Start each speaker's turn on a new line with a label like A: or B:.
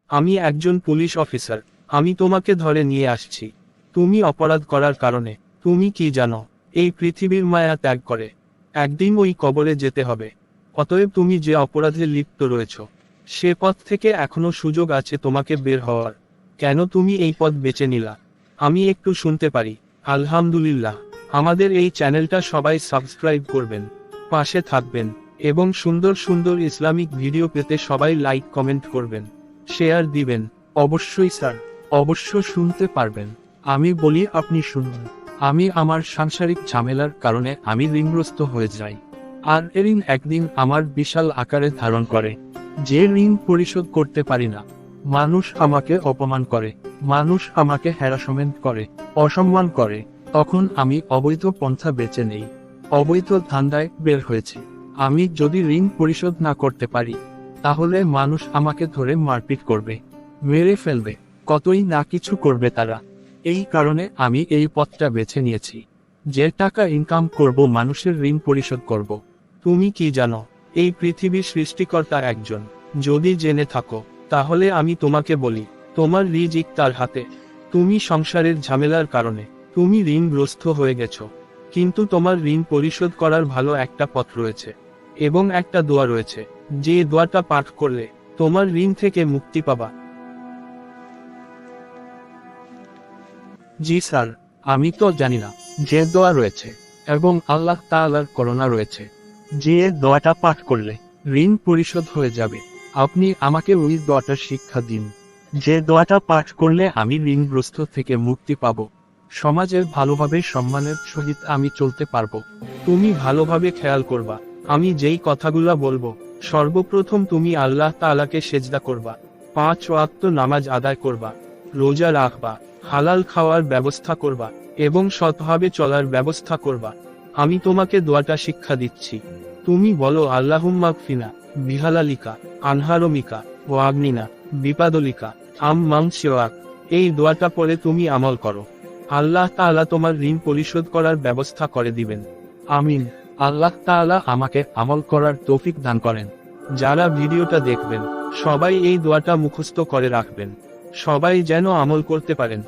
A: আমি একজন police officer. আমি তোমাকে ধরে নিয়ে আসছি। তুমি অপরাধ করার কারণে। তুমি কি জানো, এই পৃথিবীর মায়া ত্যাগ করে একদিন ওই কবরে যেতে হবে। অতএব তুমি যে অপরাধে লিপ্ত রয়েছ, সে পথ থেকে এখনো সুযোগ আছে তোমাকে বের হওয়ার। কেন তুমি এই পথ বেছে নিলা? আমি একটু শুনতে পারি? আলহামদুলিল্লাহ। আমাদের এই চ্যানেলটা সবাই সাবস্ক্রাইব করবেন, পাশে থাকবেন, এবং সুন্দর সুন্দর ইসলামিক ভিডিও পেতে সবাই লাইক কমেন্ট করবেন, শেয়ার দিবেন। অবশ্যই স্যার, অবশ্য শুনতে পারবেন। আমি বলি আপনি শুনুন। আমি আমার সাংসারিক ঝামেলার কারণে আমি ঋণগ্রস্ত হয়ে যাই। আর এ ঋণ একদিন আমার বিশাল আকারে ধারণ করে। যে ঋণ পরিশোধ করতে পারি না, মানুষ আমাকে অপমান করে, মানুষ আমাকে হ্যারাসমেন্ট করে, অসম্মান করে। তখন আমি অবৈধ পন্থা বেছে নেই, অবৈধ ধান্দায় বের হয়েছি। আমি যদি ঋণ পরিশোধ না করতে পারি, তাহলে মানুষ আমাকে ধরে মারপিট করবে, মেরে ফেলবে, কতই না কিছু করবে তারা। এই কারণে আমি এই পথটা বেছে নিয়েছি। যে টাকা ইনকাম করব মানুষের ঋণ পরিশোধ করব। তুমি কি জানো, এই পৃথিবীর সৃষ্টিকর্তা একজন? যদি জেনে থাকো, তাহলে আমি তোমাকে বলি, তোমার রিজিক তার হাতে। তুমি সংসারের ঝামেলার কারণে তুমি ঋণগ্রস্ত হয়ে গেছো, কিন্তু তোমার ঋণ পরিশোধ করার ভালো একটা পথ রয়েছে, এবং একটা দোয়া রয়েছে। যে দোয়াটা পাঠ করলে তোমার ঋণ থেকে মুক্তি পাবা। জি স্যার, আমি তো জানি না যে দোয়া রয়েছে, এবং আল্লাহ তাআলার করুণা রয়েছে। যে দোয়াটা পাঠ করলে ঋণ পরিশোধ হয়ে যাবে, আপনি আমাকে ওই দোয়াটার শিক্ষা দিন। যে দোয়াটা পাঠ করলে আমি ঋণগ্রস্ত থেকে মুক্তি পাবো, সমাজের ভালোভাবে সম্মানের সহিত আমি চলতে পারবো। তুমি ভালোভাবে খেয়াল করবা, আমি যেই কথাগুলা বলবো, সর্বপ্রথম তুমি আল্লাহ তাআলাকে সেজদা করবা, 5 ওয়াক্ত নামাজ আদায় করবা, রোজা রাখবা, হালাল খাওয়ার ব্যবস্থা করবা, এবং সৎভাবে চলার ব্যবস্থা করবা। আমি তোমাকে দোয়াটা শিক্ষা দিচ্ছি। তুমি বলো, আল্লাহুম্মা কফিনা বিহালালিকা আনহারমিকা ও আগ্নিনা বিপাদলিকা আম শিওয়াক। এই দোয়াটা পরে তুমি আমল করো, আল্লাহ তাআলা তোমার ঋণ পরিশোধ করার ব্যবস্থা করে দিবেন। আমিন। আল্লাহ তাআলা আমাকে আমল করার তৌফিক দান করেন। যারা ভিডিওটা দেখবেন, সবাই এই দোয়াটা মুখস্থ করে রাখবেন, সবাই যেন আমল করতে পারেন।